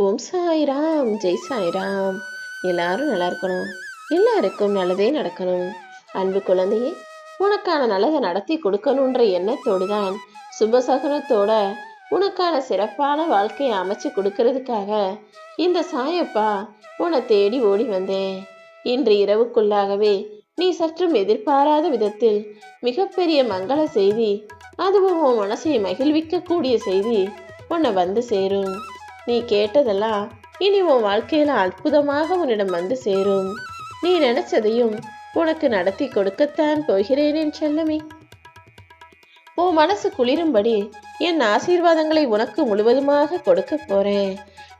ஓம் சாய்ராம், ஜெய் சாய்ராம். எல்லாரும் நல்லா இருக்கணும், எல்லாருக்கும் நல்லதே நடக்கணும். அன்பு குழந்தையே, உனக்கான நல்லதை நடத்தி கொடுக்கணுன்ற எண்ணத்தோடு தான் சுபசகனத்தோட உனக்கான சிறப்பான வாழ்க்கையை அமைச்சு கொடுக்கறதுக்காக இந்த சாயப்பா உன்னை தேடி ஓடி வந்தேன். இன்று இரவுக்குள்ளாகவே நீ சற்றும் எதிர்பாராத விதத்தில் மிகப்பெரிய மங்கள செய்தி, அதுவும் உன் மனசை மகிழ்விக்கக்கூடிய செய்தி உன்னை வந்து சேரும். நீ கேட்டதெல்லாம் இனி உன் வாழ்க்கையில அற்புதமாக உன்னிடம் வந்து சேரும். நீ நினைச்சதையும் உனக்கு நடத்தி கொடுக்கத்தான் போகிறேன் என் செல்லமே. உன் மனசு குளிரும்படி என் ஆசீர்வாதங்களை உனக்கு முழுவதுமாக கொடுக்க போறேன்.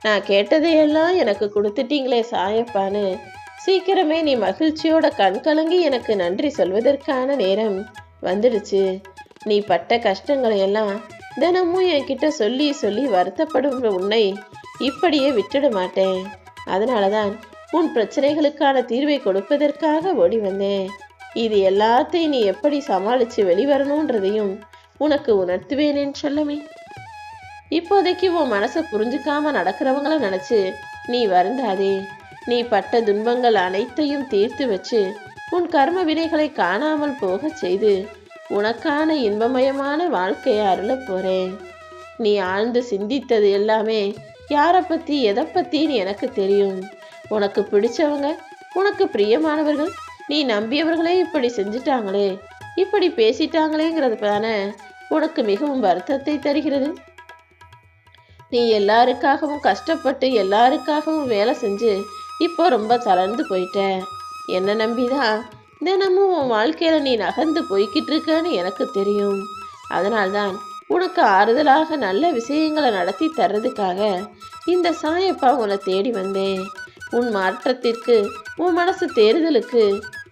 நான் கேட்டதையெல்லாம் எனக்கு கொடுத்துட்டீங்களே சாயப்பான்னு சீக்கிரமே நீ மகிழ்ச்சியோட கண் கலங்கி எனக்கு நன்றி சொல்வதற்கான நேரம் வந்துடுச்சு. நீ பட்ட கஷ்டங்களை எல்லாம் தினமும் என்கிட்ட சொல்லி சொல்லி வருத்தப்படும் உன்னை இப்படியே விட்டுட மாட்டேன். அதனாலதான் உன் பிரச்சனைகளுக்கான தீர்வை கொடுப்பதற்காக ஓடி வந்தேன். இது எல்லாத்தையும் நீ எப்படி சமாளிச்சு வெளிவரணுன்றதையும் உனக்கு உணர்த்துவேனேன்னு சொல்லமே. இப்போதைக்கு உன் மனசை புரிஞ்சுக்காம நடக்கிறவங்கள நினைச்சு நீ வருந்தாதே. நீ பட்ட துன்பங்கள் அனைத்தையும் தீர்த்து வச்சு உன் கர்ம வினைகளை காணாமல் போக செய்து உனக்கான இன்பமயமான வாழ்க்கையை அருள போறேன். நீ ஆழ்ந்து சிந்தித்தது எல்லாமே யாரை பத்தி எதை பத்தின்னு எனக்கு தெரியும். உனக்கு பிடிச்சவங்க, உனக்கு பிரியமானவர்கள், நீ நம்பியவர்களே இப்படி செஞ்சிட்டாங்களே, இப்படி பேசிட்டாங்களேங்கிறது தானே உனக்கு மிகவும் வருத்தத்தை தருகிறது. நீ எல்லாருக்காகவும் கஷ்டப்பட்டு எல்லாருக்காகவும் வேலை செஞ்சு இப்போ ரொம்ப தளர்ந்து போயிட்ட. என்ன நம்பிதான் தினமும் உன் வாழ்க்கையில நீ நகர்ந்து போய்கிட்டு இருக்கன்னு எனக்கு தெரியும். அதனால்தான் உனக்கு ஆறுதலாக நல்ல விஷயங்களை நடத்தி தர்றதுக்காக இந்த சாயப்பா உன்னை தேடி வந்தேன். உன் மாற்றத்திற்கு, உன் மனசு தேறுதலுக்கு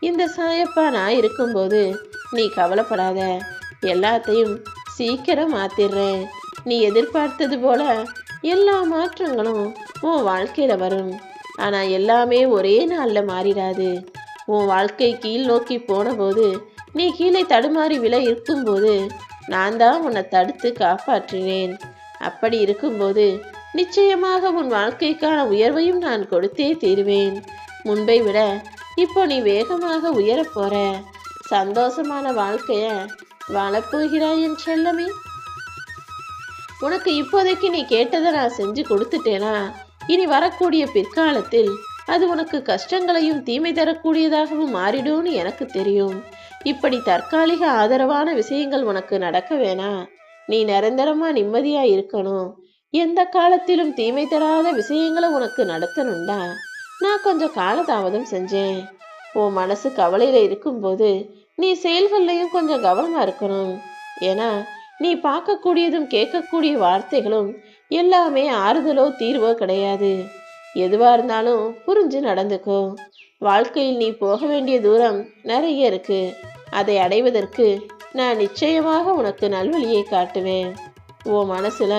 இந்த சாயப்பா நான் இருக்கும்போது நீ கவலைப்படாத. எல்லாத்தையும் சீக்கிரம் மாத்திடுறேன். நீ எதிர்பார்த்தது போல எல்லா மாற்றங்களும் உன் வாழ்க்கையில வரும். ஆனா எல்லாமே ஒரே நாள்ல மாறிடாது. உன் வாழ்க்கை கீழ் நோக்கி போன போது, நீ கீழே தடுமாறி விழ இருக்கும்போது நான் தான் உன்னை தடுத்து காப்பாற்றினேன். அப்படி இருக்கும்போது நிச்சயமாக உன் வாழ்க்கைக்கான உயர்வையும் நான் கொடுத்தே தீருவேன். முன்பை விட இப்போ நீ வேகமாக உயரப் போற. சந்தோஷமான வாழ்க்கைய வாழப்போகிறாய் என் செல்லமே. உனக்கு இப்போதைக்கு நீ கேட்டதை நான் செஞ்சு கொடுத்துட்டேனா, இனி வரக்கூடிய பிற்காலத்தில் அது உனக்கு கஷ்டங்களையும் தீமை தரக்கூடியதாகவும் மாறிடும்னு எனக்கு தெரியும். இப்படி தற்காலிக ஆதரவான விஷயங்கள் உனக்கு நடக்க வேணாம். நீ நிரந்தரமா நிம்மதியா இருக்கணும். எந்த காலத்திலும் தீமை தராத விஷயங்களை உனக்கு நடத்தணும்டா நான் கொஞ்சம் காலதாமதம் செஞ்சேன். உன் மனசு கவலையில இருக்கும்போது நீ செயல்கள்லையும் கொஞ்சம் கவனமா இருக்கணும். ஏன்னா நீ பார்க்கக்கூடியதும் கேட்கக்கூடிய வார்த்தைகளும் எல்லாமே ஆறுதலோ தீர்வோ கிடையாது. எதுவா இருந்தாலும் புரிஞ்சு நடந்துக்கோ. வாழ்க்கையில் நீ போக வேண்டிய தூரம் நிறைய இருக்கு. அதை அடைவதற்கு நான் நிச்சயமாக உனக்கு நல்வழியை காட்டுவேன். உன் மனசுல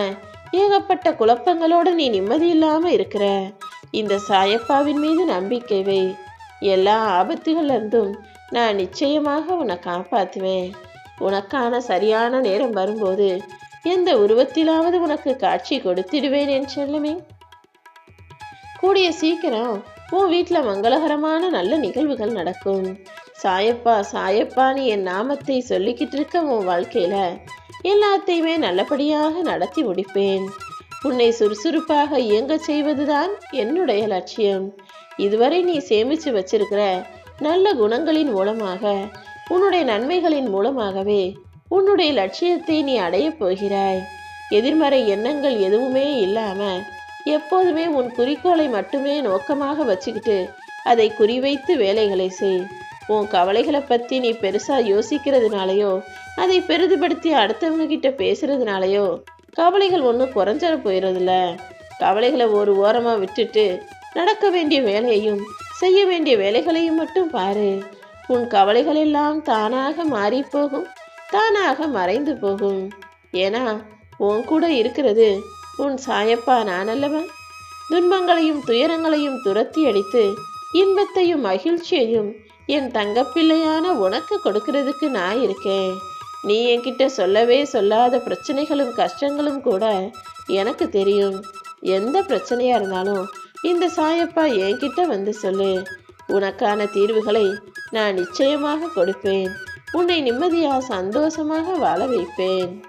ஏகப்பட்ட குழப்பங்களோட நீ நிம்மதி இல்லாம இருக்கிற. இந்த சாயப்பாவின் மீது நம்பிக்கை வை. எல்லா ஆபத்துகள்ல இருந்தும் நான் நிச்சயமாக உன்னை காப்பாத்துவேன். உனக்கான சரியான நேரம் வரும்போது எந்த உருவத்திலாவது உனக்கு காட்சி கொடுத்திடுவேன் என் செல்லமே. கூடிய சீக்கிரம் உன் வீட்டுல மங்களகரமான நல்ல நிகழ்வுகள் நடக்கும். சாயப்பா சாயப்பான்னு என் நாமத்தை சொல்லிக்கிட்டு இருக்க உன் வாழ்க்கையில எல்லாத்தையுமே நல்லபடியாக நடத்தி முடிப்பேன். உன்னை சுறுசுறுப்பாக இயங்க செய்வதுதான் என்னுடைய லட்சியம். இதுவரை நீ சேமிச்சு வச்சிருக்கிற நல்ல குணங்களின் மூலமாக, உன்னுடைய நன்மைகளின் மூலமாகவே உன்னுடைய லட்சியத்தை நீ அடைய போகிறாய். எதிர்மறை எண்ணங்கள் எதுவுமே இல்லாம எப்போதுமே உன் குறிக்கோளை மட்டுமே நோக்கமாக வச்சுக்கிட்டு அதை குறிவைத்து வேலைகளை செய். உன் கவலைகளை பத்தி நீ பெருசா யோசிக்கிறதுனாலயோ, அதை பெரிதுபடுத்தி அடுத்தவங்க கிட்ட பேசுறதுனாலயோ கவலைகள் ஒன்றும் குறைஞ்சிட போயிடுறதில்ல. கவலைகளை ஒரு ஓரமா விட்டுட்டு நடக்க வேண்டிய வேலையையும் செய்ய வேண்டிய வேலைகளையும் மட்டும் பாரு. உன் கவலைகள் எல்லாம் தானாக மாறி போகும், தானாக மறைந்து போகும். ஏன்னா உன் கூட இருக்கிறது உன் சாயப்பா நான் அல்லவா. துன்பங்களையும் துயரங்களையும் துரத்தி அடித்து இன்பத்தையும் மகிழ்ச்சியையும் என் தங்கப்பிள்ளையான உனக்கு கொடுக்கறதுக்கு நான் இருக்கேன். நீ என்கிட்ட சொல்லவே சொல்லாத பிரச்சனைகளும் கஷ்டங்களும் கூட எனக்கு தெரியும். எந்த பிரச்சனையா இருந்தாலும் இந்த சாயப்பா என்கிட்ட வந்து சொல்லு. உனக்கான தீர்வுகளை நான் நிச்சயமாக கொடுப்பேன். உன்னை நிம்மதியா சந்தோஷமாக வாழ வைப்பேன்.